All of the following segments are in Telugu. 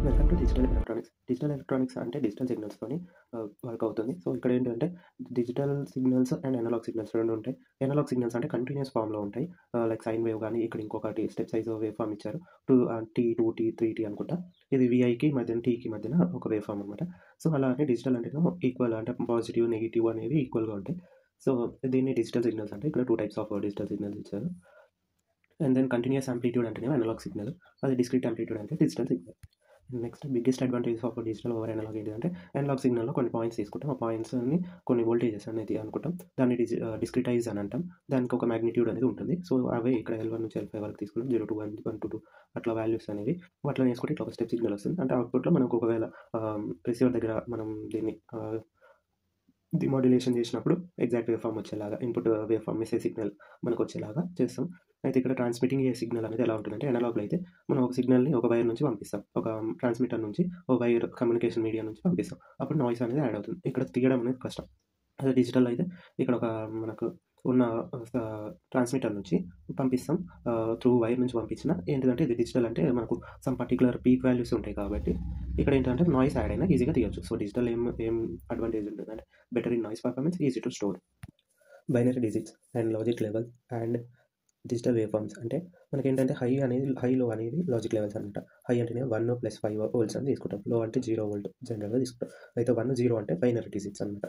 Welcome to digital electronics. Digital electronics అంటే డిజిటల్ సిగ్నల్స్‌తోని వర్క్ అవుతుంది. సో, ఇక్కడ ఏంటంటే digital signals and analog signals 2 ఉంటాయి. అనలాగ్ సిగ్నల్స్ అంటే కంటిన్యూయస్ ఫార్మ్‌లో ఉంటాయి. లైక్ సైన్ వేవ్ గాని, ఇక్కడ ఇంకొకటి స్టెప్ సైజ్ వేవ్ ఫార్మ్ ఇచ్చారు. టీ, 2టీ, 3టీ అనుకుంటా. ఇది వీఐకి మధ్యన టీకి మధ్యన ఒక వేవ్ ఫార్మ్ అనమాట. సో, అలానే డిజిటల్ అంటేనేమో ఈక్వల్ అంటే పాజిటివ్, నెగెటివ్ అనేవి ఈక్వల్‌గా ఉంటాయి. సో, దీన్ని డిజిటల్ సిగ్నల్స్ అంటే ఇక్కడ 2 టైప్స్ ఆఫ్ డిజిటల్ సిగ్నల్స్ ఇచ్చారు. అండ్ దెన్ కంటిన్యూయస్ యాంప్లిట్యూడ్ అంటేనేమో అనలాగ్ సిగ్నల్. అది డిస్క్రీట్ యాంప్లిట్యూడ్ అంటే digital signal. Next biggest advantage of digital over analog ఏంటిదంటే, అనలాగ్ సిగ్నల్‌లో కొన్ని పాయింట్స్ తీసుకుంటాం. ఆ పాయింట్స్‌ని కొన్ని వోల్టేజెస్ అనేది అనుకుంటాం. దాన్ని డిస్క్రిటైజ్ అని అంటాం. దానికి ఒక మాగ్నిట్యూడ్ అనేది ఉంటుంది. సో, అవే ఇక్కడ L1 నుంచి L5 వరకు తీసుకున్నాం. 0-1, 1-2 అట్లా వాల్యూస్ అనేవి. వాటిలో వేసుకుంటే ఇట్లా ఒక స్టెప్ సిగ్నల్ వస్తుంది. అంటే అవుట్‌పుట్‌లో మనకు ఒకవేళ రిసీవర్ దగ్గర మనం దీన్ని డిమోడ్యులేషన్ చేసినప్పుడు ఎగ్జాక్ట్ వేవ్ ఫార్మ్ వచ్చేలాగా, input wave form message signal మనకు వచ్చేలాగా చేస్తాం. అయితే ఇక్కడ ట్రాన్స్మిటింగ్ ఏ సిగ్నల్ అనేది ఎలా ఉంటుందంటే, అనలాగ్‌లో అయితే మనం ఒక సిగ్నల్‌ని ఒక వైర్ నుంచి పంపిస్తాం. ఒక ట్రాన్స్మిటర్ నుంచి ఒక వైర్ కమ్యూనికేషన్ మీడియం నుంచి పంపిస్తాం. అప్పుడు నాయిస్ అనేది యాడ్ అవుతుంది. ఇక్కడ తీయడం అనేది కష్టం. అదే డిజిటల్ అయితే ఇక్కడ ఒక మనకు ఉన్న ట్రాన్స్మిటర్ నుంచి పంపిస్తాం. త్రూ వైర్ నుంచి పంపించిన ఏంటిదంటే, ఇది డిజిటల్ అంటే మనకు సమ్ పర్టిక్యులర్ పీక్ వాల్యూస్ ఉంటాయి కాబట్టి ఇక్కడ ఏంటంటే నాయిస్ యాడ్ అయినా ఈజీగా తీయొచ్చు. సో, డిజిటల్ ఏం అడ్వాంటేజ్ ఉంటుందంటే, better in noise performance, easy to store, binary digits and logic level and digital wave forms. అంటే మనకేంటంటే హై లో అనేది లాజిక్ లెవెల్స్ అనమాట. హై అంటేనే 1 + 5 వోల్ట్స్ అని తీసుకుంటాం. లో అంటే 0 వోల్ట్ జనరల్‌గా తీసుకుంటాం. అయితే 1, 0 అంటే బైనరీ డిజిట్స్ అనమాట.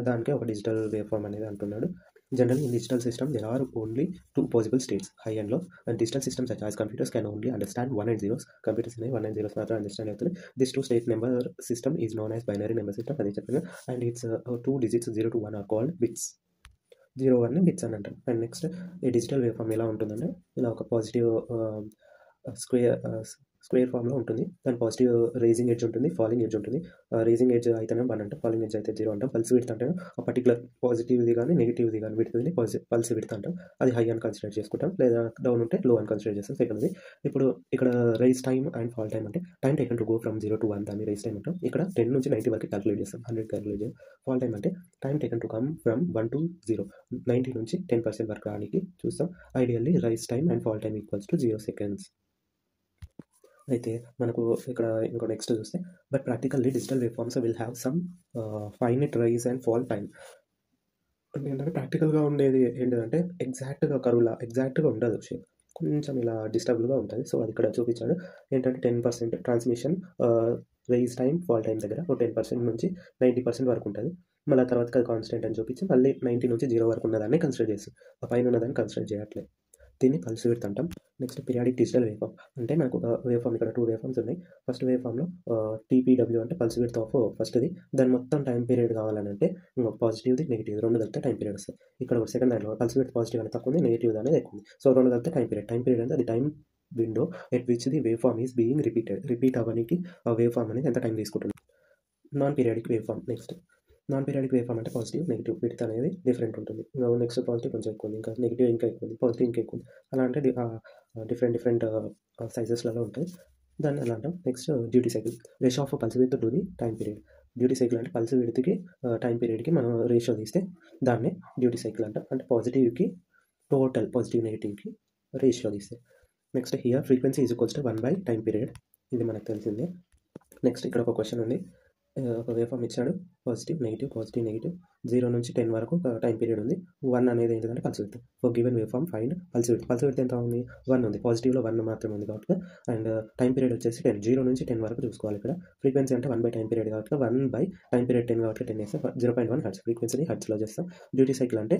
దానికే ఒక డిజిటల్ వేవ్ ఫార్మ్ అనేది అంటున్నాడు. Generally in digital system there are only 2 possible states, high and low, and digital systems such as computers can only understand 1 and 0s. Computers అనేవి 1 and 0s మాత్రం అండర్స్టాండ్ అవుతుంది. This 2 state number system is known as binary number system. అదే చెప్పాను. And it's 2 digits 0 to 1 are called bits. 0, 1 bits అని అంటాం. అండ్ నెక్స్ట్ ఈ డిజిటల్ వేవ్ ఫార్మ్ ఎలా ఉంటుందంటే, ఇలా ఒక పాజిటివ్ స్క్వేర్ ఫామ్‌లో ఉంటుంది. దాని పాజిటివ్ రైజింగ్ ఎడ్జ్ ఉంటుంది, ఫాలింగ్ ఎడ్జ్ ఉంటుంది. రైజింగ్ ఎడ్జ్ అయితేనే 1 అంటాం, ఫాలింగ్ ఎడ్జ్ అయితే 0 అంటాం. పల్స్ విడ్త్ అంటే ఆ పర్టిక్యులర్ పాజిటివ్‌ది కానీ నెగెటివ్‌ది కానీ విడ్త్‌ని పల్స్ విడ్త్ అంటాం. అది హై అని కన్సిడర్ చేసుకుంటాం, లేదా డౌన్ ఉంటే లో అని కన్సిడర్ చేస్తాం సెకండ్‌ది. ఇప్పుడు ఇక్కడ rise time and fall time అంటే time taken to go from 0 to 1 దాన్ని రైజ్ టైమ్ అంటాం. ఇక్కడ 10 నుంచి 90 వరకు క్యాలిక్యులేట్ చేస్తాం, 100 క్యాలిక్యులేట్ చేయం. ఫాల్ టైమ్ అంటే time taken to come from 1 to 0, 90 నుంచి 10% వరకు రావడానికి చూస్తాం. Ideally rise time and fall time equals to 0 seconds. అయితే మనకు ఇక్కడ ఇంకో నెక్స్ట్ చూస్తే, but practically digital wave forms will have some finite rise and fall time. ఏంటంటే ప్రాక్టికల్‌గా ఉండేది ఏంటిదంటే, ఎగ్జాక్ట్‌గా ఉండదు షేప్. కొంచెం ఇలా డిస్టర్బ్డ్‌గా ఉంటుంది. సో, అది ఇక్కడ చూపించాడు. ఏంటంటే 10% transmission rise time, fall time దగ్గర ఒక 10% నుంచి 90% వరకు ఉంటుంది. మళ్ళీ తర్వాతకి అది కాన్స్టెంట్ అని చూపించి మళ్ళీ 90 నుంచి 0 వరకు ఉన్నదాన్ని కన్సిడర్ చేస్తాం. ఆ పైన ఉన్నదాన్ని కన్సిడర్ చేయట్లేదు. దీన్ని పల్స్ విడ్త్ అంటాం. Next periodic digital wave form. అంటే మనకు ఒక వేవ్ ఫార్మ్, ఇక్కడ 2 వేవ్ ఫార్మ్స్ ఉన్నాయి. ఫస్ట్ వేవ్ ఫార్మ్‌లో టీపీడబ్ల్యూ అంటే పల్స్ విడ్త్ ఆఫ్ ఫస్ట్‌ది. దాని మొత్తం టైం పీరియడ్ కావాలనంటే పాజిటివ్‌ది, నెగెటివ్‌ది 2 కలిపితే టైం పీరియడ్ వస్తది. ఇక్కడ సెకండ్ దాంట్లో పల్స్ విడ్త్ పాజిటివ్ అనేది తక్కువ ఉంది, నెగెటివ్ అనేది ఎక్కువ ఉంది. సో, 2 కలిపితే టైం పీరియడ్. టైం పీరియడ్ అంటే అది time window at which the wave form is being repeat అవ్వడానికి ఆ వేవ్ ఫార్మ్ అనేది ఎంత టైం తీసుకుంటుంది. Non periodic wave form. Next non periodic wave form అంటే పాజిటివ్, నెగెటివ్ విడ్త్ అనేది డిఫరెంట్ ఉంటుంది. నెక్స్ట్ పాజిటివ్ కొంచెం ఎక్కువ ఉంది, ఇంకా నెగెటివ్ ఇంకా ఎక్కువ ఉంది, పాజిటివ్ ఇంకా ఎక్కువ ఉంది. అలా అంటే డిఫరెంట్ సైజెస్లలో ఉంటాయి. దాన్ని ఎలా అంటాం. Next duty cycle, ratio of pulse width to the time period. Duty cycle అంటే పల్స్ విడ్త్‌కి టైం పీరియడ్‌కి మనం రేషియో తీస్తే దాన్నే డ్యూటీ సైకిల్ అంటాం. అంటే పాజిటివ్‌కి టోటల్ పాజిటివ్ నెగెటివ్‌కి రేషియో తీస్తే. Next here frequency is equals to 1 / time period. ఇది మనకు తెలిసిందే. నెక్స్ట్ ఇక్కడ ఒక క్వశ్చన్ ఉంది. ఒక వేవ్ ఫార్మ్ ఇచ్చాడు. పాజిటివ్, నెగెటివ్, 0 నుంచి 10 వరకు ఒక టైం పీరియడ్ ఉంది. 1 అనేది ఏంటంటే pulse width. For given wave form find pulse width. Pulse width ఎంత ఉంది? 1 ఉంది. పాజిటివ్‌లో 1 మాత్రమే ఉంది కాబట్టి, అండ్ టైం పీరియడ్ వచ్చేసి 10. 0 నుంచి 10 వరకు చూసుకోవాలి ఇక్కడ. ఫ్రీక్వెన్సీ అంటే 1 / టైం పీరియడ్ కాబట్టి 1 / టైం పీరియడ్ 10 కాబట్టి 10 వేస్తే 0.1 హెర్ట్జ్. ఫ్రీక్వెన్సీని హెర్ట్జ్‌లో చేస్తాం. డ్యూటీ సైకిల్ అంటే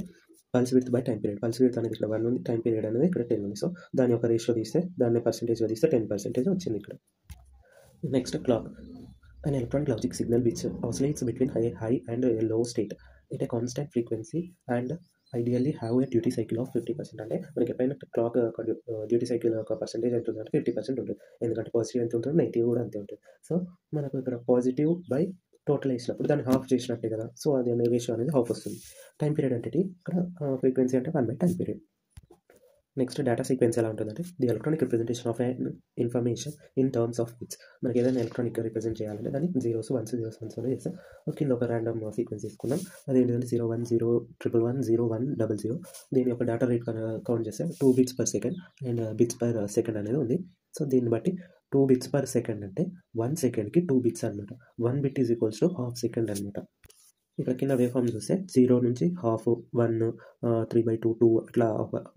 pulse width by time period. Pulse width అనేది ఇక్కడ 1 ఉంది, టైం పీరియడ్ అనేది ఇక్కడ 10 ఉంది. సో, దాని యొక్క రేషియో తీస్తే, దాన్ని పర్సెంటేజ్‌గా తీస్తే 10% వచ్చింది ఇక్కడ. Next clock. An electronic logic signal which oscillates between high and a low state at a constant frequency and ideally have a duty cycle of 50%. అంటే మనకి ఎప్పుడైనా క్లాక్ డ్యూటీ సైకిల్ ఒక పర్సెంటేజ్ ఎంత ఉంటుందంటే 50% ఉంటుంది. ఎందుకంటే పాజిటివ్ ఎంత ఉంటుంది, నెగిటివ్ కూడా అంతే ఉంటుంది. సో, మనకు ఇక్కడ పాజిటివ్ బై టోటల్ వేసినప్పుడు దాన్ని హాఫ్ చేసినట్టే కదా. సో, అది అనే రేషియో అనేది హాఫ్ వస్తుంది. టైం పీరియడ్ అంటే ఇక్కడ ఫ్రీక్వెన్సీ అంటే 1 / time period. Next data sequence ఎలా ఉంటుందంటే, the electronic representation of information in terms of bits. మనకి ఏదైనా ఎలక్ట్రానిక్ రిప్రజెంట్ చేయాలంటే దాన్ని 0s 1s 0s 1s అని చేస్తాం. కింద ఒక ర్యాండమ్ సీక్వెన్స్ తీసుకున్నాం. అదేంటంటే 0100 111 0100. దీని యొక్క డేటా రేట్ కౌంట్ చేస్తే 2 bits per second and bits per second అనేది ఉంది. సో, దీన్ని బట్టి 2 బిట్స్ పర్ సెకండ్ అంటే 1 సెకండ్కి 2 బిట్స్ అనమాట. 1 bit is equals to half second అనమాట. ఇక్కడ కింద వేవ్ ఫామ్ చూస్తే 0 నుంచి హాఫ్ 1 3/2 2 అట్లా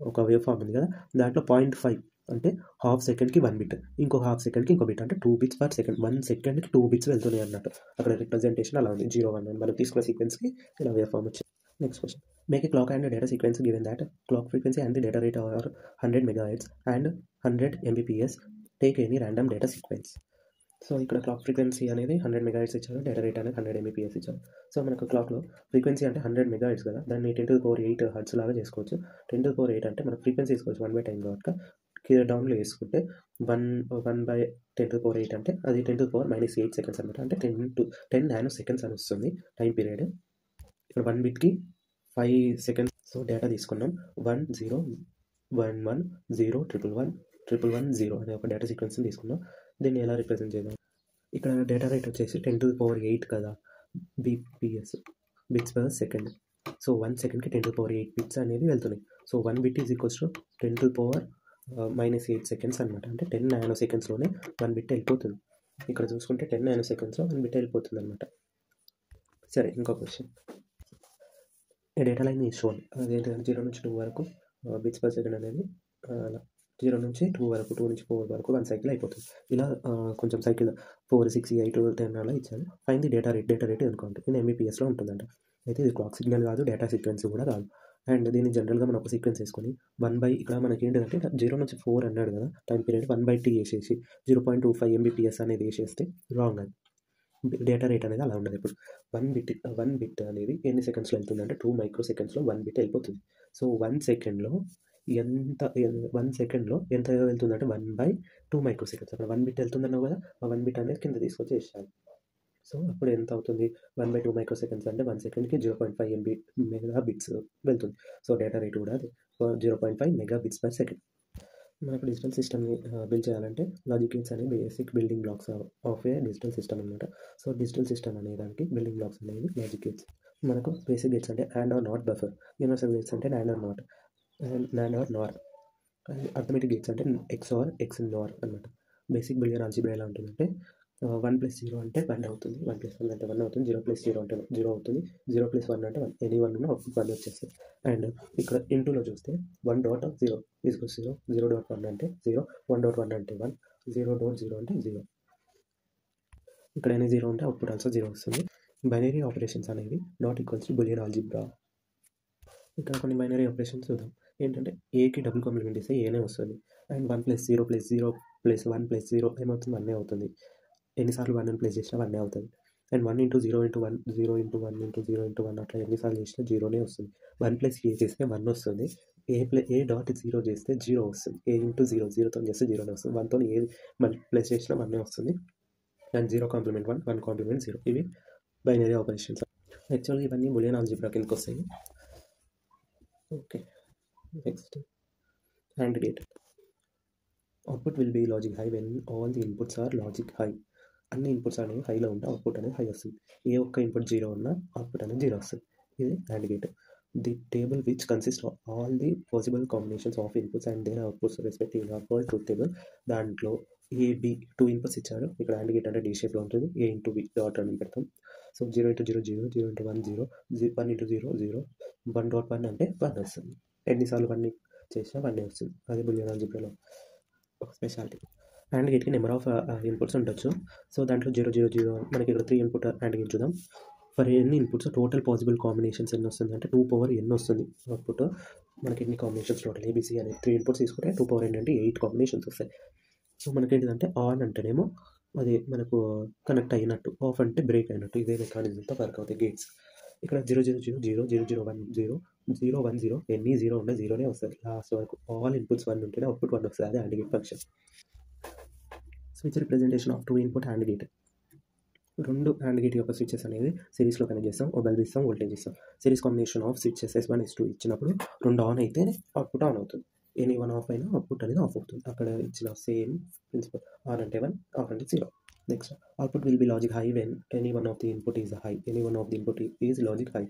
ఒక వేవ్ ఫామ్ ఉంది కదా, దాంట్లో 0.5 అంటే హాఫ్ సెకండ్కి 1 బిట్, ఇంకో హాఫ్ సెకండ్కి ఇంకో బిట్, అంటే 2 బిట్స్ పర్ సెకండ్. 1 సెకండ్కి 2 బిట్స్ వెళ్తున్నాయి అన్నట్టు. అక్కడ రిప్రజెంటేషన్ అలా ఉంది. 0 1 మనం తీసుకున్న సీక్వెన్స్కి ఇలా వేవ్ ఫామ్ వచ్చింది. Next question, make a clock and data sequence given that clock frequency and the data rate are 100 MHz and 100 Mbps. Take any random data sequence. So ఇక్కడ క్లాక్ ఫ్రీక్వెన్సీ అనేది 100 MHz ఇచ్చారు, డేటా రేట్ అనేది 100 Mbps ఇచ్చారు. సో మనకు క్లాక్లో ఫ్రీక్వెన్సీ అంటే 100 MHz కదా, దాన్ని 10⁸ హర్ట్జ్ లాగా చేసుకోవచ్చు. 10⁸ అంటే మనకు ఫ్రీక్వెన్సీ తీసుకోవచ్చు 1/10 కాబట్టి డౌన్లో వేసుకుంటే 1/10⁸ అంటే అది 10⁻⁻8 సెకండ్స్ అనమాట. అంటే 10 నానో సెకండ్స్ అని వస్తుంది టైం పీరియడ్. ఇక్కడ 1 బిట్కి 5 సెకండ్స్. సో డేటా తీసుకున్నాం 101101111110 అనే ఒక డేటా సీక్వెన్స్ని తీసుకున్నాం. దీన్ని ఎలా రిప్రజెంట్ చేద్దాం? ఇక్కడ డేటా రేట్ వచ్చేసి 10⁸ కదా, bps bits per second. So 1 సెకండ్కి 10⁸ బిట్స్ అనేవి వెళ్తున్నాయి. So 1 bit is equals to 10⁻⁻8 seconds అనమాట. అంటే 10 నానో సెకండ్స్లోనే 1 బిట్ వెళ్ళిపోతుంది. ఇక్కడ చూసుకుంటే 10 నానో సెకండ్స్లో 1 బిట్ వెళ్ళిపోతుంది అనమాట. సరే, ఇంకో క్వశ్చన్. ఏ డేటా లైన్ ఈ షోన్, అదేంటంటే 0 నుంచి 2 వరకు బిట్స్ పర్ సెకండ్ అనేది 0 నుంచి 2 వరకు, 2 నుంచి 4 వరకు 1 సైకిల్ అయిపోతుంది. ఇలా కొంచెం సైకిల్ 4 6 8 10 అలా ఇచ్చాను. ఫైన్ ది డేటా రేట్ అనుకోండి, ఇది Mbpsలో ఉంటుందంట. అయితే ఇది క్లాక్ సిగ్నల్ కాదు, డేటా సీక్వెన్స్ కూడా కాదు. అండ్ దీన్ని జనరల్గా మనం ఒక సీక్వెన్స్ వేసుకొని ఇక్కడ మనకి ఏంటంటే 0 నుంచి 4 అన్నాడు కదా టైం పీరియడ్, 1/t వేసేసి 0.25 Mbps అనేది వేసేస్తే రాంగ్. అది డేటా రేట్ అనేది అలా ఉండదు. ఇప్పుడు 1 బిట్ అనేది ఎన్ని సెకండ్స్లో వెళ్తుంది అంటే 2 మైక్రోసెకండ్స్లో 1 బిట్ వెళ్ళిపోతుంది. సో 1 సెకండ్లో ఎంత వెళ్తుందంటే 1/2 మైక్రోసెకండ్స్. అక్కడ 1 బిట్ వెళ్తుందన్నావు కదా, ఆ 1 బిట్ అనేది కింద తీసుకొచ్చి వేసాను. సో అప్పుడు ఎంత అవుతుంది? 1/2 మైక్రోసెకండ్స్ అంటే 1 సెకండ్కి 0.5 మెగాబిట్స్ వెళ్తుంది. సో డేటా రేట్ కూడా అది 0.5 మెగాబిట్స్ పర్ సెకండ్. మనకు డిజిటల్ సిస్టమ్ని బిల్డ్ చేయాలంటే లాజిక్ గేట్స్ అనేవి basic building blocks of a digital system అనమాట. సో డిజిటల్ సిస్టమ్ అనే దానికి బిల్డింగ్ బ్లాక్స్ అనేవి లాజిక్ గేట్స్. మనకు బేసిక్ గేట్స్ అంటే and or not buffer, universal gates అంటే and or not, nand or nor, arithmetic gates అంటే XOR XNOR అనమాట. బేసిక్ బులియన్ ఆల్జీబ్రా ఎలా ఉంటుందంటే 1 + 0 అంటే 1 అవుతుంది, 1 + 1 అంటే 1 అవుతుంది, 0 + 0 అంటే 0 అవుతుంది, 0 + 1 అంటే 1, ఎనీ 1 ఉన్న అవుట్పుట్ 1 వచ్చేస్తుంది. అండ్ ఇక్కడ ఇంటూలో చూస్తే 1.0 0, 0.1 అంటే 0, 1.1 అంటే 1, 0.0 అంటే 0. ఇక్కడ ఎనీ 0 ఉంటే అవుట్పుట్ ఆల్సో 0 వస్తుంది. బైనరీ ఆపరేషన్స్ అనేవి not equals to boolean algebra. ఇక్కడ కొన్ని బైనరీ ఆపరేషన్స్ చూద్దాం. ఏంటంటే ఏకి డబుల్ కాంప్లిమెంట్ ఇస్తే ఏనే వస్తుంది. అండ్ 1 + 0 + 0 + 1 + 0 ఏమవుతుంది? 1 అవుతుంది. ఎన్నిసార్లు 1 ప్లేస్ చేసినా 1 అవుతుంది. అండ్ 1 × 0 × 1 0 × 1 × 0 × 1 అట్లా ఎన్నిసార్లు చేసినా 0నే వస్తుంది. 1 + a చేస్తే 1 వస్తుంది. a.0 చేస్తే 0 వస్తుంది. a × 0 0తో చేస్తే 0నే వస్తుంది. 1తో ఏ ప్లేస్ చేసినా 1నే వస్తుంది. అండ్ 0 కాంప్లిమెంట్ 1, 1 కాంప్లిమెంట్ 0, ఇవి బైనరీ ఆపరేషన్స్. యాక్చువల్గా ఇవన్నీ బులియన్ ఆల్జీబ్రా కిందకి వస్తాయి. Okay, next AND gate. Output will be logic high when all the inputs are logic high. అన్ని ఇన్పుట్స్ అనేవి హైలో ఉంటే అవుట్పుట్ అనేది హై వస్తుంది. ఏ ఒక్క ఇన్పుట్ 0 ఉన్నా అవుట్పుట్ అనేది 0 వస్తుంది. ఇది AND gate. The table which consist of all the possible combinations of inputs and their outputs respective are called truth table. దాంట్లో A, B 2 ఇన్పుట్స్ ఇచ్చారు. ఇక్కడ AND గేట్ అంటే D షేప్లో ఉంటుంది. A × B డాట్ అని పెడతాం. సో 0 × 0 0, 0 × 1 0, 1 × 0 0, 1.1 అంటే 1 వస్తుంది. ఎన్నిసార్లు 1 చేసినా 1 వస్తుంది. అది బులియన్ ఆల్జీబ్రాలో ఒక స్పెషాలిటీ. AND గేట్కి నెంబర్ ఆఫ్ ఇన్పుట్స్ ఉండొచ్చు. సో దాంట్లో 0 0 0 మనకి ఇక్కడ 3 ఇన్పుట్ AND గేట్ చూద్దాం. ఫర్ ఎన్ని ఇన్పుట్స్ టోటల్ పాసిబుల్ కాంబినేషన్స్ ఎన్ని వస్తుంది అంటే 2n వస్తుంది అవుట్పుట్. మనకి ఎన్ని కాంబినేషన్స్ టోటల్ ABC అనేది 3 ఇన్పుట్స్ తీసుకుంటే 2n అంటే 8 కాంబినేషన్స్ వస్తాయి. సో మనకి ఏంటిదంటే ఆన్ అంటేనేమో అది మనకు కనెక్ట్ అయినట్టు, ఆఫ్ అంటే బ్రేక్ అయినట్టు. ఇదే మెకానిజంతో వర్క్ అవుతాయి గేట్స్. ఇక్కడ 0 0 0 0, 0 0 1 0, 0 1 0, ఎన్ని 0 ఉంటే 0నే వస్తుంది. లాస్ట్ వరకు ఆల్ ఇన్పుట్స్ 1 ఉంటేనే అవుట్పుట్ 1 వస్తుంది. అదే AND gate function. Switch representation of 2 input AND gate. 2 AND gate యొక్క స్విచెస్ అనేది సిరీస్లో కనెక్ట్ చేస్తాం, బల్బ్ ఇస్తాం, వోల్టేజ్ ఇస్తాం. Series combination of switches S1 S2 ఇచ్చినప్పుడు 2 ఆన్ అయితే అవుట్పుట్ ఆన్ అవుతుంది. ఎనీ 1 ఆఫ్ అయినా అవుట్పుట్ అనేది ఆఫ్ అవుతుంది. అక్కడ ఇచ్చిన సేమ్ ప్రిన్సిపల్. ఆన్ అంటే 1, ఆఫ్ అంటే 0. Next, output will be logic high when any one of the input is high. Any one of the input is logic high.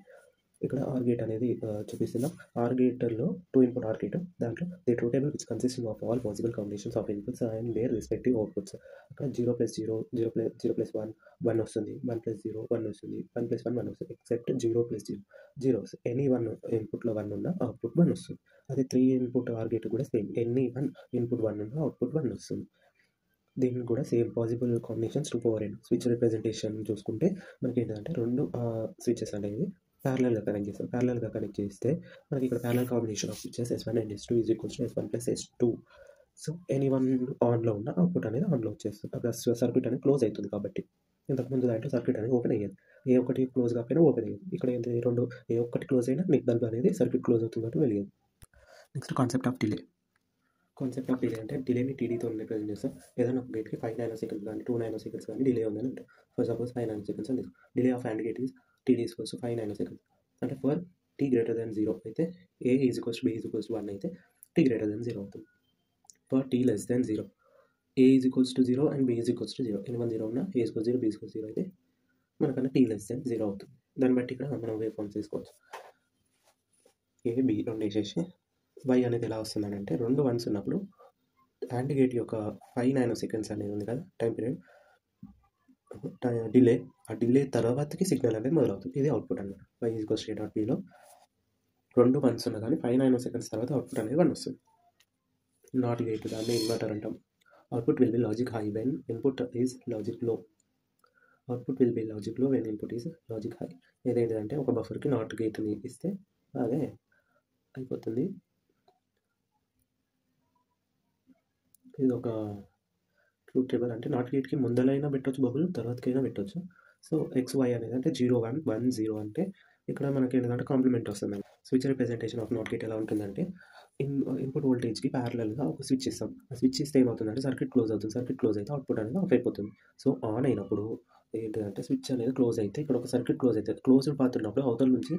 ఇక్కడ ఆర్ గేట్ అనేది చూపిస్తున్నాం. ఆర్ గేటర్లో 2 ఇన్పుట్ ఆర్ గేట్, దాంట్లో the truth table which consisting of all possible combinations of inputs and their respective outputs. అక్కడ 0+0, 0+1 1 వస్తుంది, 1+0 1 వస్తుంది, 1+1 1 వస్తుంది, ఎక్సెప్ట్ 0+0 0 వస్తుంది. ఎనీ 1 ఇన్పుట్లో 1 ఉన్న అవుట్పుట్ 1 వస్తుంది. అదే 3 ఇన్పుట్ ఆర్ గేట్ కూడా సేమ్, ఎనీ 1 ఇన్పుట్ 1 ఉన్న అవుట్పుట్ 1 వస్తుంది. దీనికి కూడా same possible combinations 2 power n. Switch representation చూసుకుంటే మనకి ఏంటంటే 2 స్విచెస్ అనేవి ప్యారలల్గా కనెక్ట్ చేస్తాం. ప్యారలల్గా కనెక్ట్ చేస్తే మనకి ఇక్కడ parallel combination of switches S1 and S2 is equals to S1+S2. So any 1 ఆన్లో ఉన్న అవుట్పుట్ అనేది ఆన్లో వచ్చేస్తుంది. అక్కడ సర్క్యూట్ అనేది క్లోజ్ అవుతుంది. కాబట్టి ఇంతకుముందు దాంట్లో సర్క్యూట్ అనేది ఓపెన్ అయ్యేది, ఏ ఒక్కటి క్లోజ్ కాకపోయినా ఓపెన్ అయ్యేది. ఇక్కడ ఏంటి, 2 ఏ ఒక్కటి క్లోజ్ అయినా నీకు బల్బ్ అనేది సర్క్యూట్ క్లోజ్ అవుతుంది కాబట్టి వెలిగేది. Next concept of delay. Concept of delay అంటే డిలేని టీడీతో రిప్రజెంట్ చేస్తాం. ఏదైనా ఒక గేట్కి 5 nanoseconds కానీ 2 nanoseconds కానీ డిలే ఉందని ఉంటుంది. ఫర్ సపోజ్ 5 nanoseconds అని delay of AND gate is TD is equals to 5 nanoseconds. అంటే ఫర్ t greater than 0 అయితే a is equals to b is equals to 1 అయితే t greater than 0 అవుతుంది. For t less than 0 a is equals to 0 and b is equals to 0. ఎన్ని 1 0 ఉన్నా a is equals 0 b is equals 0 అయితే మనకన్నా t less than 0 అవుతుంది. దాన్ని బట్టి ఇక్కడ మనం వేవ్ ఫార్మ్స్ తీసుకోవచ్చు. a b రెండు వేసేసి y అనేది ఎలా వస్తుందని అంటే 2 1s ఉన్నప్పుడు AND గేట్ యొక్క 5 nanoseconds అనేది ఉంది కదా టైం పీరియడ్ డిలే, ఆ డిలే తర్వాతకి సిగ్నల్ అనేది మొదలవుతుంది. ఇది అవుట్పుట్ అనమాట. y ఈజ్ ఈక్వల్స్ టు a.bలో 2 1s ఉన్నా కానీ 5 nanoseconds తర్వాత అవుట్పుట్ అనేది 1 వస్తుంది. నాట్ గేట్, దాన్ని ఇన్వర్టర్ అంటాం. Output will be logic high when input is logic low. Output will be logic low when input is logic high. ఏదేంటంటే ఒక బఫర్కి నాట్ గేట్ని ఇస్తే అదే అయిపోతుంది. ఇది ఒక ట్రూత్ టేబుల్. అంటే నాట్ గేట్కి ముందలైనా పెట్టవచ్చు బబుల్, తర్వాతకైనా పెట్టవచ్చు. సో XY అనేది అంటే 0 1 1 0 అంటే ఇక్కడ మనకి ఏంటంటే కాంప్లిమెంట్ వస్తుంది. Switch representation of not gate ఎలా ఉంటుందంటే ఇన్పుట్ వోల్టేజ్కి ప్యారలల్గా ఒక స్విచ్ ఇస్తాం. ఆ స్విచ్ ఇస్తే ఏమవుతుందంటే సర్క్యూట్ క్లోజ్ అవుతుంది. సర్క్యూట్ క్లోజ్ అయితే అవుట్పుట్ అనేది ఆఫ్ అయిపోతుంది. సో ఆన్ అయినప్పుడు ఏంటంటే స్విచ్ అనేది క్లోజ్ అయితే ఇక్కడ ఒక సర్క్యూట్ క్లోజ్ అవుతుంది. క్లోజ్డ్ పాత్ ఉన్నప్పుడు అవతల నుంచి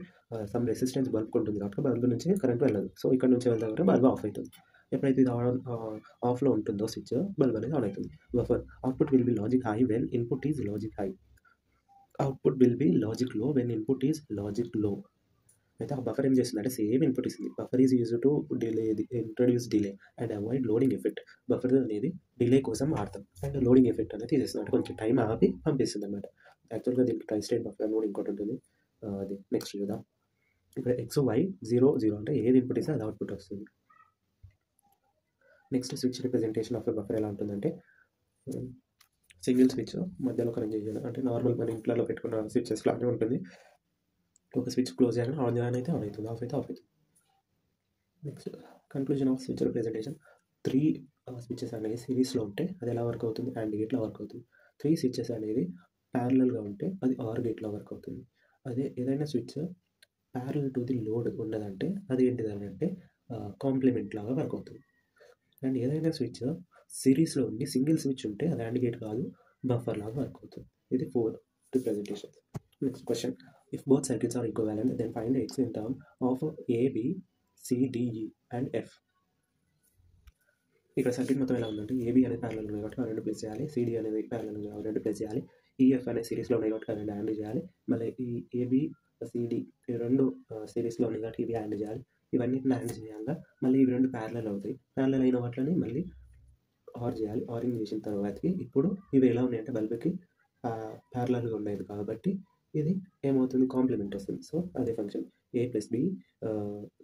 సమ్ రెసిస్టెన్స్ బల్బ్ ఉంటుంది కాబట్టి బల్బ్ నుంచి కరెంట్ వెళ్ళదు. సో ఇక్కడ నుంచి వెళ్తే బల్బ్ ఆఫ్ అవుతుంది. ఎప్పుడైతే ఇది ఆఫ్లో ఉంటుందో స్విచ్, బల్బ్ అనేది ఆన్ అవుతుంది. Buffer output will be logic high when input is logic high. Output will be logic low when input is logic లో. అయితే ఆ బఫర్ ఏం చేస్తుందంటే సేమ్ ఇన్పుట్ ఇస్తుంది. Buffer is use to delay introduce delay and avoid loading effect. Buffer అనేది డిలే కోసం వాడతాం అండ్ లోడింగ్ ఎఫెక్ట్ అనేది తీసేస్తుంది. అంటే కొంచెం టైం ఆపి పంపిస్తుంది అనమాట. యాక్చువల్గా దీనికి ట్రై స్టేట్ బఫర్ అని ఇంకోటి ఉంటుంది. అది నెక్స్ట్ చూద్దాం. ఇక్కడ XY 0 0 అంటే ఏది ఇన్పుట్ ఇస్తే అది అవుట్పుట్ వస్తుంది. Next switch representation of buffer ఎలా ఉంటుందంటే సింగిల్ స్విచ్ మధ్యలో కనెక్ట్ చేయాలి. అంటే నార్మల్ మన ఇంట్లో పెట్టుకున్న స్విచెస్ లానే ఉంటుంది. ఒక స్విచ్ క్లోజ్ చేయగానే ఆన్ అయితే ఆన్ అవుతుంది, ఆఫ్ అయితే ఆఫ్ అవుతుంది. Next conclusion off switch representation. 3 switches అనేవి సిరీస్లో ఉంటే అది ఎలా వర్క్ అవుతుంది, AND గేట్లో వర్క్ అవుతుంది. 3 స్విచెస్ అనేది ప్యారలల్గా ఉంటే అది OR గేట్లో వర్క్ అవుతుంది. అదే ఏదైనా switch parallel to the load ఉన్నదంటే అది ఏంటిదని అంటే కాంప్లిమెంట్ లాగా వర్క్ అవుతుంది. అండ్ ఏదైనా స్విచ్ సిరీస్లో ఉండి సింగిల్ స్విచ్ ఉంటే అది AND గేట్ కాదు, బఫర్ లాగా వర్క్ అవుతుంది. ఇది 4 representations. Next question. If both circuits are equivalent then find X in term of A B C D E and F. ఇక్కడ సర్క్యూట్ మొత్తం ఎలా ఉందంటే AB అనేది ప్యారలల్ ఉన్నాయి కాబట్టి 2 ప్లేస్ చేయాలి, CD అనేది ప్యారలల్ ఉన్నాయి 2 ప్లేస్ చేయాలి, EF అనేది సిరీస్లో ఉన్నాయి కాబట్టి 2 యాడ్ చేయాలి, మళ్ళీ ఈ AB CD ఈ 2 సిరీస్లో ఉన్నాయి కాబట్టి ఇవి యాడ్ చేయాలి. ఇవన్నీ యాడ్ చేయాలి, మళ్ళీ ఇవి 2 ప్యారలల్ అవుతాయి. ప్యారలల్ అయిన వాటిని మళ్ళీ ఆర్ చేయాలి. ఆరింగ్ చేసిన తర్వాతకి ఇప్పుడు ఇవి ఎలా ఉన్నాయంటే బల్బుకి ప్యారలల్గా ఉన్నాయి కాబట్టి ఇది ఏమవుతుంది, కాంప్లిమెంట్ వస్తుంది. సో అదే function A+B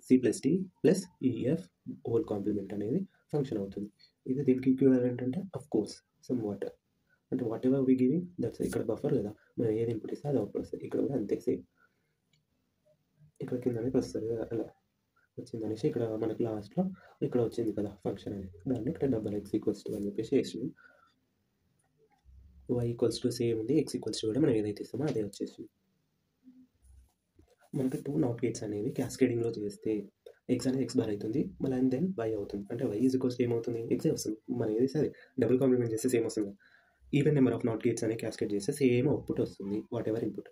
C+D EF whole complement అనేది ఫంక్షన్ అవుతుంది. ఇది దీనికి ఈక్వివాలెంట్ అంటే అఫ్ కోర్స్ సమ్ వాటర్ అంటే whatever we giving that's. ఇక్కడ బఫర్ కదా, మనం ఏది ఇన్పుట్ ఇస్తే అది అవుట్పుట్ వస్తుంది. ఇక్కడ కూడా అంతే సేమ్. ఇక్కడ కింద అనేది వస్తుంది అలా వచ్చింది అనేసి ఇక్కడ మనకి లాస్ట్లో ఇక్కడ వచ్చింది కదా ఫంక్షన్ అనేది, దాన్ని ఇక్కడ $x అని చెప్పేసి వేసింది. y సేమ్ ఉంది, x కూడా మనం ఏదైతే ఇస్తామో అదే వచ్చేసింది. మనకి 2 నాట్ గేట్స్ అనేవి క్యాస్కేడింగ్లో చేస్తే x అనేది x బార్ అవుతుంది, మళ్ళీ అండ్ దెన్ y అవుతుంది. అంటే y ఏమవుతుంది, x వస్తుంది. మనం ఏది సరే డబుల్ కాంప్లిమెంట్ చేస్తే సేమ్ వస్తుంది. Even number of not gates అనేవి క్యాస్కేడ్ చేస్తే సేమ్ అవుట్పుట్ వస్తుంది, whatever input.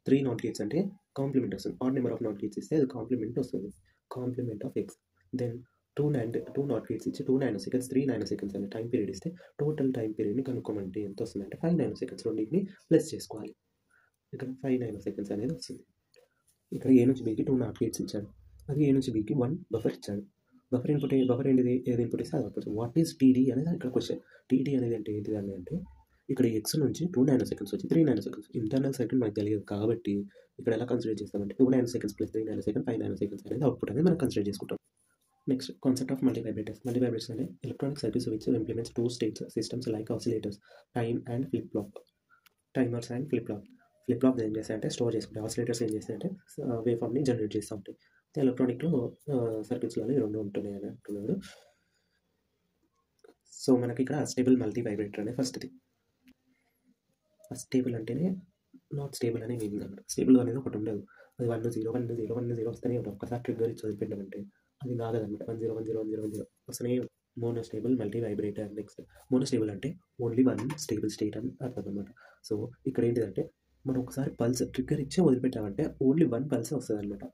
3 not gates అంటే కాంప్లిమెంట్ వస్తుంది. Odd number of not gates ఇస్తే అది కాంప్లిమెంట్ వస్తుంది, complement of x. Then 2 not gates ఇచ్చి 2 nanoseconds 3 nanoseconds అనే టైం పీరియడ్ ఇస్తే టోటల్ టైం పీరియడ్ని కనుక్కోమంటే ఎంత వస్తుందంటే 5 nanoseconds. రెండింటిని ప్లస్ చేసుకోవాలి. ఇక్కడ 5 nanoseconds అనేది వస్తుంది. ఇక్కడ ఏ నుంచి బీకి 2 నాట్ గేట్స్ ఇచ్చాడు. అది ఏ నుంచి బీకి 1 బఫర్ ఇచ్చాడు. బఫర్ ఏంటిది? ఏది ఇన్పుట్ ఇస్తే అది అవుట్పుట్. వాట్ ఈస్ టీడీ అనేది ఇక్కడ క్వశ్చన్. టీడీ అనేది అంటే ఏంటిది అంటే ఇక్కడ ఎక్స్ నుంచి 2 నానో సెకండ్స్ వచ్చి 3 నానో సెకండ్స్. ఇంటర్నల్ సర్క్యూట్ మనకు తెలియదు కాబట్టి ఇక్కడ ఎలా కన్సిడర్ చేస్తామంటే 2 nanoseconds plus 3 nanosecond 5 nanoseconds అనేది అవుట్పుట్ అనేది మనం కన్సిడర్ చేసుకుంటాం. Next concept of multivibrators. Multivibrators అంటే electronic circuits which implements 2 states systems like oscillators, time and flip flop. Timers and flip flop. Flip flop ఏం చేస్తాయంటే స్టోర్ చేసుకుంటాయి. ఆసిలేటర్స్ ఏం చేస్తాయంటే వేవ్ ఫామ్ని జనరేట్ చేస్తూ ఉంటాయి. ఎలక్ట్రానిక్లో సర్క్యూట్స్లో ఈ రెండు ఉంటున్నాయి అని అంటున్నాడు. సో మనకి ఇక్కడ స్టేబుల్ మల్టీ వైబ్రేటర్ అనేది ఫస్ట్ది. స్టేబుల్ అంటేనే నాట్ స్టేబుల్ అనే మీనింగ్ అన్నమాట. స్టేబుల్ అనేది ఒకటి ఉండదు. అది 1 0 1 0 1 0 వస్తేనే ఉంటుంది. ఒక్కసారి ట్రిగ్గర్ ఇచ్చి వదిలిపెట్టామంటే అది కాదనమాట. 1 0 1 0 1 0 1 0 వస్తేనే మోనోస్టేబుల్ మల్టీ వైబ్రేటర్. నెక్స్ట్ మోనోస్టేబుల్ అంటే ఓన్లీ 1 స్టేబుల్ స్టేట్ అని అర్థం అనమాట. సో ఇక్కడ ఏంటిదంటే మనం ఒకసారి పల్స్ ట్రిగ్గర్ ఇచ్చి వదిలిపెట్టామంటే ఓన్లీ 1 పల్స్ వస్తుంది అనమాట.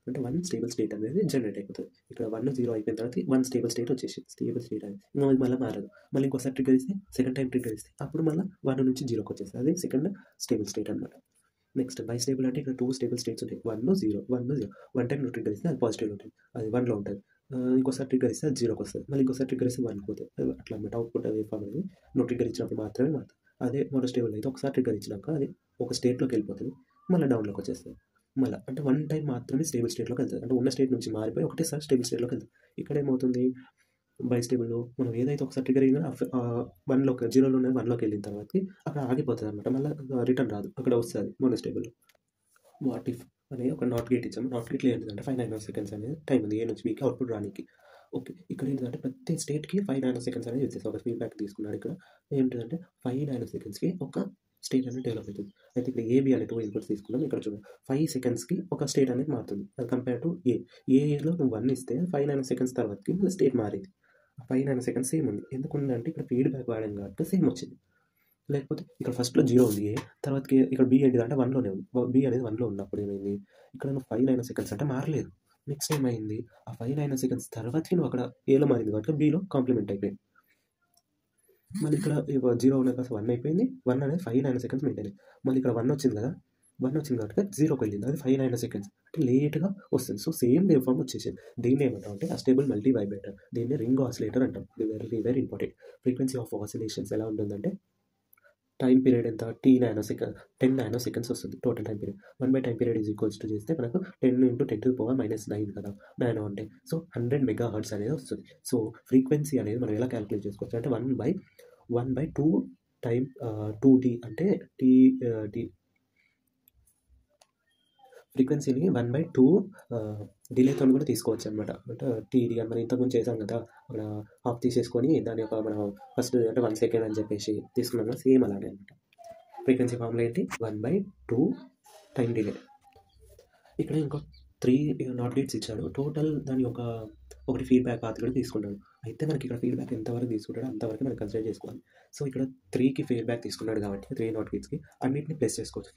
అంటే 1 స్టేబుల్ స్టేట్ అనేది జనరేట్ అయిపోతుంది. ఇక్కడ 1 0 అయిపోయిన తర్వాత 1 స్టేబుల్ స్టేట్ వచ్చేసి స్టేబుల్ స్టేట్ అనేది ఇంకా అది మళ్ళీ మారదు. మళ్ళీ ఇంకోసారి ట్రిగ్గర్ ఇస్తే సెకండ్ టైం ట్రిగ్గర్ ఇస్తే అప్పుడు మళ్ళీ 1 నుంచి 0కి వచ్చేస్తుంది. అది సెకండ్ స్టేబుల్ స్టేట్ అనమాట. నెక్స్ట్ బై స్టేబుల్ అంటే ఇక్కడ 2 స్టేబుల్ స్టేట్స్ ఉంటాయి. 1 0 1 0. 1 టైం ట్రిగ్గర్ ఇస్తే అది పాజిటివ్ ఉంటుంది, అది 1లో ఉంటుంది. ఇంకోసారి ట్రిగ్గర్ ఇస్తే అది 0కి వస్తుంది. మళ్ళీ ఇంకోసారి ట్రిగ్గర్ ఇస్తే 1కి పోతుంది. అట్లా అనమాట. అవుట్పుట్ వేవ్ ఫామ్ అనేది నువ్వు ట్రిగ్గర్ ఇచ్చినప్పుడు మాత్రమే మారుతుంది. అదే మోనోస్టేబుల్ అయితే ఒకసారి ట్రిగ్గర్ ఇచ్చినాక అది ఒక స్టేట్లోకి వెళ్ళిపోతుంది, మళ్ళీ డౌన్లోకి వచ్చేస్తుంది. మళ్ళీ అంటే 1 టైం మాత్రమే స్టేబుల్ స్టేట్లోకి వెళ్తుంది. అంటే ఉన్న స్టేట్ నుంచి మారిపోయి ఒకటేసారి స్టేబుల్ స్టేట్లోకి వెళ్తుంది. ఇక్కడ ఏమవుతుంది, బై స్టేబుల్లో మనం ఏదైతే ఒకసారి ట్రిగ్గర్ అయినా 1లోకి 0లో 1లోకి వెళ్ళిన తర్వాత అక్కడ ఆగిపోతుంది అనమాట. మళ్ళీ రిటర్న్ రాదు, అక్కడ వస్తుంది మోనోస్టేబుల్. వాట్ ఇఫ్ అనేది ఒక నాట్ గేట్ ఇచ్చాము. నాట్ గేట్లో ఏంటంటే 5 నానో సెకండ్స్ అనేది టైం ఉంది ఏ నుంచి బీకి అవుట్పుట్ రానికి. ఓకే, ఇక్కడ ఏంటంటే ప్రతి స్టేట్కి 5 నానో సెకండ్స్ అనేది వచ్చేసి ఒక ఫీడ్బ్యాక్ తీసుకున్నాడు. ఇక్కడ ఏంటంటే 5 నానో సెకండ్స్కి ఒక స్టేట్ అనేది డెవలప్ అవుతుంది. అయితే ఇక్కడ ఏబి అనే 2 ఇన్పుట్స్ తీసుకున్నాం. ఇక్కడ చూడండి 5 సెకండ్స్కి ఒక స్టేట్ అనేది మారుతుంది. అది కంపేర్ టు ఏలో నువ్వు 1 ఇస్తే 5 నానో సెకండ్స్ తర్వాతకి మళ్ళీ స్టేట్ మారింది. 5 నానో సెకండ్స్ సేమ్ ఉంది. ఎందుకుందంటే ఇక్కడ ఫీడ్బ్యాక్ వాడాం కాబట్టి సేమ్ వచ్చింది. లేకపోతే ఇక్కడ ఫస్ట్లో 0 ఉంది ఏ, తర్వాతకి ఇక్కడ బి ఏంటిది అంటే 1లోనే ఉంది. బి అనేది 1లో ఉన్నప్పుడు ఏమైంది, ఇక్కడ నువ్వు 5 నానో సెకండ్స్ అంటే మారలేదు. నెక్స్ట్ ఏమైంది, ఆ 5 నానో సెకండ్స్ తర్వాతకి నువ్వు అక్కడ ఏలో మారింది కాబట్టి బీలో కాంప్లిమెంట్ అయిపోయింది. మళ్ళీ ఇక్కడ 0 ఉన్న కాస్త 1 అయిపోయింది. 1 అనేది 5 నానో సెకండ్స్ మెయింటైన్. మళ్ళీ ఇక్కడ 1 వచ్చింది కదా, 1 వచ్చింది కాబట్టి 0కి వెళ్ళింది. అది 5 నానో సెకండ్స్ అంటే లేట్గా వస్తుంది. సో సేమ్ వేవ్ ఫామ్ వచ్చేసింది. దీన్ని ఏమంటాం అంటే అస్టేబుల్ మల్టీ వైబ్రేటర్. దీన్ని రింగ్ ఆసిలేటర్ అంటాం. ఇది very important. Frequency of oscillations ఎలా ఉంటుందంటే టైం పీరియడ్ ఎంత 10 నానో సెకండ్స్ వస్తుంది total time period. 1 time period is equals to చేస్తే మనకు 10 × 10⁻�9 కదా నానో అంటే. సో 100 మెగాహర్ట్జ్ అనేది వస్తుంది. సో ఫ్రీక్వెన్సీ అనేది మనం ఎలా క్యాలిక్యులేట్ చేసుకోవచ్చు అంటే 1/2 టైం 2D అంటే టీ ఫ్రీక్వెన్సీని 1/2 డిలేతో కూడా తీసుకోవచ్చు అనమాట. అంటే టీడీ అని మనం ఇంతకుముందు చేసాం కదా, అక్కడ హాఫ్ తీసేసుకొని దాని యొక్క మనం ఫస్ట్ అంటే 1 సెకండ్ అని చెప్పేసి తీసుకున్నాం కదా, సేమ్ అలానే అనమాట. ఫ్రీక్వెన్సీ ఫార్ములా ఏంటి 1/2 టైం డిలే. ఇక్కడ ఇంకో 3 నాట్ గేట్స్ ఇచ్చాడు. టోటల్ దాని ఒకటి ఫీడ్బ్యాక్ పాత్ కూడా తీసుకుంటాడు. అయితే మనకి ఇక్కడ ఫీడ్బ్యాక్ ఎంతవరకు తీసుకుంటాడో అంతవరకు మనం కన్సిడర్ చేసుకోవాలి. సో ఇక్కడ 3కి ఫీడ్బ్యాక్ తీసుకున్నాడు కాబట్టి 3 నాట్ గేట్స్కి అన్నింటినీ ప్లస్ చేసుకోవచ్చు.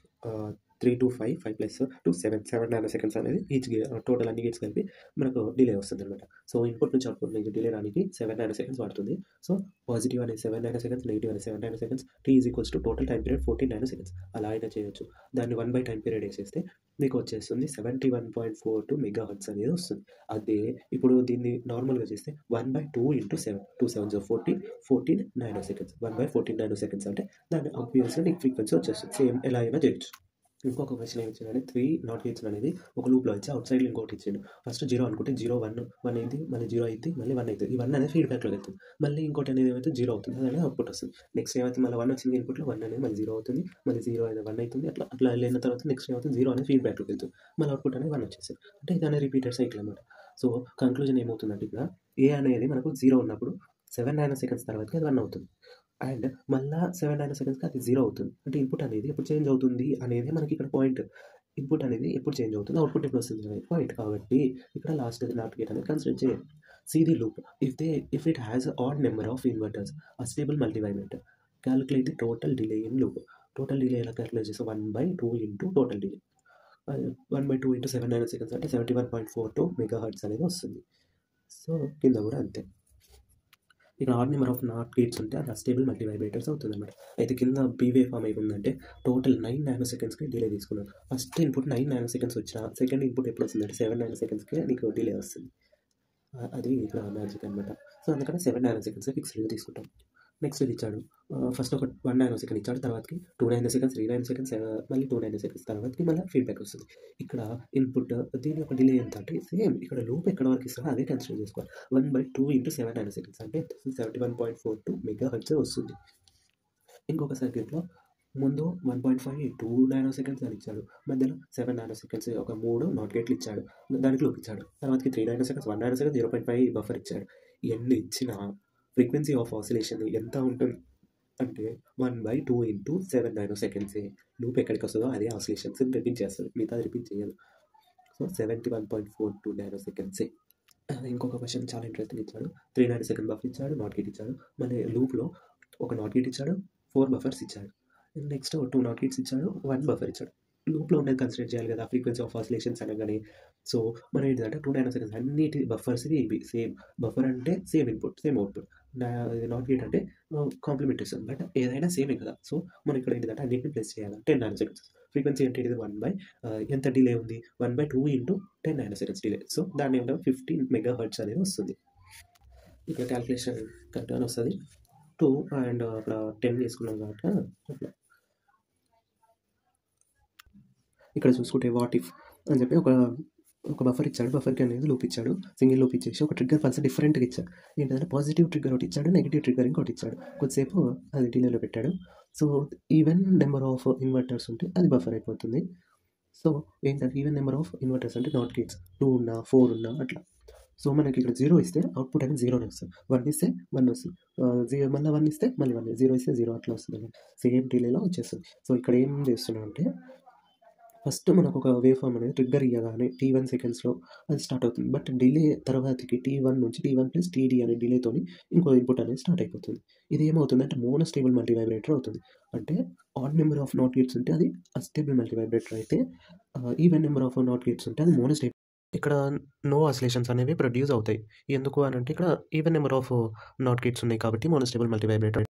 3 to 5 5 + 2 7 నానో సెకండ్స్ అనేది ఈచ్ టోటల్ అన్ని గేట్స్ కలిపి మనకు డిలే వస్తుంది అనమాట. సో ఇన్పుట్ నుంచి అవుట్పుట్ నుంచి డిలే రానికి 7 నానో సెకండ్స్ పడుతుంది. సో పాజిటివ్ అనేది 7 నానో సెకండ్స్, నెగిటివ్ అనేది 7 nanoseconds. T is equals to total time period 14 nanoseconds. అలా అయినా చేయొచ్చు. దాన్ని 1 టైం పీరియడ్ వేసేస్తే మీకు వచ్చేస్తుంది 71.42 మెగాహర్ట్జ్ అనేది వస్తుంది. అదే ఇప్పుడు దీన్ని నార్మల్గా చేస్తే 1/2 × 7 2 7 14 నానో సెకండ్స్. 1/14 నానో సెకండ్స్ అంటే దాన్ని ఆబ్వియస్గా నీకు ఫ్రీక్వెన్సీ వచ్చేస్తుంది. సేమ్ ఎలా అయినా చేయొచ్చు. ఇంకొక క్వశ్చన్ ఏమి ఇచ్చాడంటే 3 నాట్ గేట్స్ అనేది ఒక లూప్లో ఇచ్చి అవుట్ సైడ్లో ఇంకోటి ఇచ్చాడు. ఫస్ట్ 0 అనుకుంటే 0 1 అయింది, మళ్ళీ 0 అయింది, మళ్ళీ 1 అవుతుంది. ఈ 1 అనేది ఫీడ్బ్యాక్లో వెళ్తుంది. మళ్ళీ ఇంకోటి అనేది ఏమైతే 0 అవుతుంది, అది అనేది అవుట్పుట్ వస్తుంది. నెక్స్ట్ ఏమైతే మళ్ళీ 1 వచ్చింది ఇన్పుట్లో, 1 అనేది మళ్ళీ 0 అవుతుంది, మళ్ళీ 0 అనేది 1 అవుతుంది. అట్లా వెళ్ళిన తర్వాత నెక్స్ట్ ఏమవుతుంది 0 అనేది ఫీడ్బ్యాక్లోకి వెళ్తుంది, మళ్ళీ అవుట్పుట్ అనేది 1 వచ్చేస్తుంది. అంటే ఇది అనేది రిపీటెడ్ సైకిల్ అనమాట. సో కంక్లూజన్ ఏమవుతుందంటే ఇక్కడ ఏ అనేది మనకు 0 ఉన్నప్పుడు 7 నానో సెకండ్స్ తర్వాతకి అది 1 అవుతుంది. అండ్ మళ్ళీ 7 నానో సెకండ్స్కి అది 0 అవుతుంది. అంటే ఇన్పుట్ అనేది ఎప్పుడు చేంజ్ అవుతుంది అనేది మనకి ఇక్కడ పాయింట్. ఇన్పుట్ అనేది ఎప్పుడు చేంజ్ అవుతుంది, అవుట్పుట్ ఎప్పుడు వస్తుంది అనేది పాయింట్. కాబట్టి ఇక్కడ లాస్ట్ నాట్ గేట్ అనేది కన్సిడర్ చేయాలి. See the loop. If it has an odd number of inverters, a stable multivibrator, calculate the total delay in loop. Total delay ఎలా క్యాలిక్యులేట్ చేస్తే 1/2 × total delay. 1/2 × 7 నానో సెకండ్స్ అంటే 71.42 మెగాహర్ట్జ్ అనేది వస్తుంది. సో కింద కూడా అంతే. ఇక్కడ add number of not gates ఉంటే అది అస్టేబుల్ మల్టీ వైబ్రేటర్స్ అవుతుందన్నమాట. అయితే కింద బీవే ఫామ్ ఏముందంటే టోటల్ 9 నానో సెకండ్స్కి డిలే తీసుకున్నాను. ఫస్ట్ ఇన్పుట్ 9 నానో సెకండ్స్ వచ్చిన సెకండ్ ఇన్పుట్ ఎప్పుడు వస్తుందంటే 7 నానో సెకండ్స్కి నీకు డిలే వస్తుంది. అది ఇక్కడ మ్యాజిక్ అనమాట. సో అందుకని 7 నానో సెకండ్స్ ఫిక్స్డ్గా తీసుకుంటాం. నెక్స్ట్ ఇది ఇచ్చాడు, ఫస్ట్ ఒక 1 నానో సెకండ్ ఇచ్చాడు, తర్వాతకి 2 నానో సెకండ్స్, 3 నానో సెకండ్స్, మళ్ళీ 2 నానో సెకండ్స్, తర్వాతకి మళ్ళీ ఫీడ్బ్యాక్ వస్తుంది. ఇక్కడ ఇన్పుట్ దీని యొక్క డిలే ఎంత అంటే సేమ్ ఇక్కడ లూప్ ఎక్కడ వరకు ఇస్తారో అదే కన్సిడర్ చేసుకోవాలి. 1/2 × 7 నానో సెకండ్స్ అంటే 71.42 మెగాహెర్ట్జ్ వస్తుంది. ఇంకొక సర్క్యూట్లో ముందు 1.5 2 నానో సెకండ్స్ అని ఇచ్చాడు, మధ్యలో 7 నానో సెకండ్స్ ఒక 3 నాట్ గేట్లు ఇచ్చాడు, దానికి లూప్ ఇచ్చాడు, తర్వాతకి 3 nano seconds, 1 nano second, 0.5 buffer ఇచ్చాడు. ఇవన్నీ ఇచ్చిన ఫ్రీక్వెన్సీ ఆఫ్ ఆసిలేషన్ ఎంత ఉంటుంది అంటే 1/2 × 7 నానో సెకండ్సే. లూప్ ఎక్కడికి వస్తుందో అదే ఆసిలేషన్స్ రిపీట్ చేస్తుంది, మిగతాది రిపీట్ చేయదు. సో 71.42 నానో సెకండ్సే. ఇంకొక క్వశ్చన్ చాలా ఇంట్రెస్టింగ్ ఇచ్చాడు. 3 నానో సెకండ్ బఫర్ ఇచ్చాడు, నాట్ గేట్ ఇచ్చాడు, మళ్ళీ లూప్లో ఒక నాట్ గేట్ ఇచ్చాడు, 4 బఫర్స్ ఇచ్చాడు, నెక్స్ట్ 2 నాట్ గేట్స్ ఇచ్చాడు, 1 బఫర్ ఇచ్చాడు. లూప్లో ఉండేది కన్సిడర్ చేయాలి కదా ఫ్రీక్వెన్సీ ఆఫ్ ఆసిలేషన్స్ అనగానే. సో మనం ఏంటంటే 2 నానో సెకండ్స్ అన్నిటి బఫర్స్కి ఇవి సేమ్. బఫర్ అంటే same input same output, not gate అంటే కాంప్లిమెంట్ ఇస్తుంది, బట్ ఏదైనా సేమే కదా. సో మనం ఇక్కడ ఏంటంటే అన్నింటిని ప్లేస్ చేయాలి. 10 నానో సెకండ్స్ ఫ్రీక్వెన్సీ అంటే ఇది 1/, ఎంత డిలే ఉంది 1/2 × 10 నానో సెకండ్స్ డిలే. సో దాన్ని ఏమంటే 15 మెగాహెర్ట్జ్ అనేది వస్తుంది. ఇక్కడ క్యాల్కులేషన్ కరెక్ట్గానే వస్తుంది. 2 అండ్ అక్కడ 10 చేసుకున్నాం కాబట్టి అట్లా. ఇక్కడ చూసుకుంటే వాట్ ఇఫ్ అని చెప్పి ఒక బఫర్ ఇచ్చాడు, బఫర్కి అనేది లూప్ ఇచ్చాడు, సింగిల్ లూప్ ఇచ్చేసి ఒక ట్రిగ్గర్ పల్స్ డిఫరెంట్గా ఇచ్చాడు. ఏంటంటే పాజిటివ్ ట్రిగ్గర్ ఒకటి ఇచ్చాడు, నెగిటివ్ ట్రిగ్గర్ ఇంకోటి ఇచ్చాడు. కొద్దిసేపు అది డిలేలో పెట్టాడు. So even number of inverters ఉంటే అది బఫర్ అయిపోతుంది. సో ఏంటంటే ఈవెన్ నెంబర్ ఆఫ్ ఇన్వర్టర్స్ అంటే నాట్ గేట్స్ 2 ఉన్నా 4 ఉన్నా అట్లా. సో మనకి ఇక్కడ 0 ఇస్తే అవుట్పుట్ అనేది 0 వస్తుంది, 1 ఇస్తే 1 వస్తుంది, 0 మళ్ళీ 1 ఇస్తే మళ్ళీ 1, 0 ఇస్తే 0 అట్లా వస్తుంది, సేమ్ డిలేలో వచ్చేస్తుంది. సో ఇక్కడ ఏం చేస్తున్నాం అంటే ఫస్ట్ మనకు ఒక వేవ్ ఫామ్ అనేది ట్రిగ్గర్ ఇవ్వగానే T1 సెకండ్స్లో అది స్టార్ట్ అవుతుంది, బట్ డిలే తర్వాతకి T1 నుంచి T1 + TD అనే డిలేతో ఇంకో ఇన్పుట్ అనేది స్టార్ట్ అయిపోతుంది. ఇది ఏమవుతుంది అంటే మోనోస్టేబుల్ మల్టీ వైబ్రేటర్ అవుతుంది. అంటే add number of not gates ఉంటే అది అన్స్టేబుల్ మల్టీ వైబ్రేటర్ అయితే, even number of not gates ఉంటే అది మోనోస్టేబుల్. ఇక్కడ నో ఆసిలేషన్స్ అనేవి ప్రొడ్యూస్ అవుతాయి. ఎందుకు అని అంటే ఇక్కడ even number of not gates ఉన్నాయి కాబట్టి మోనోస్టేబుల్ మల్టీ వైబ్రేటర్.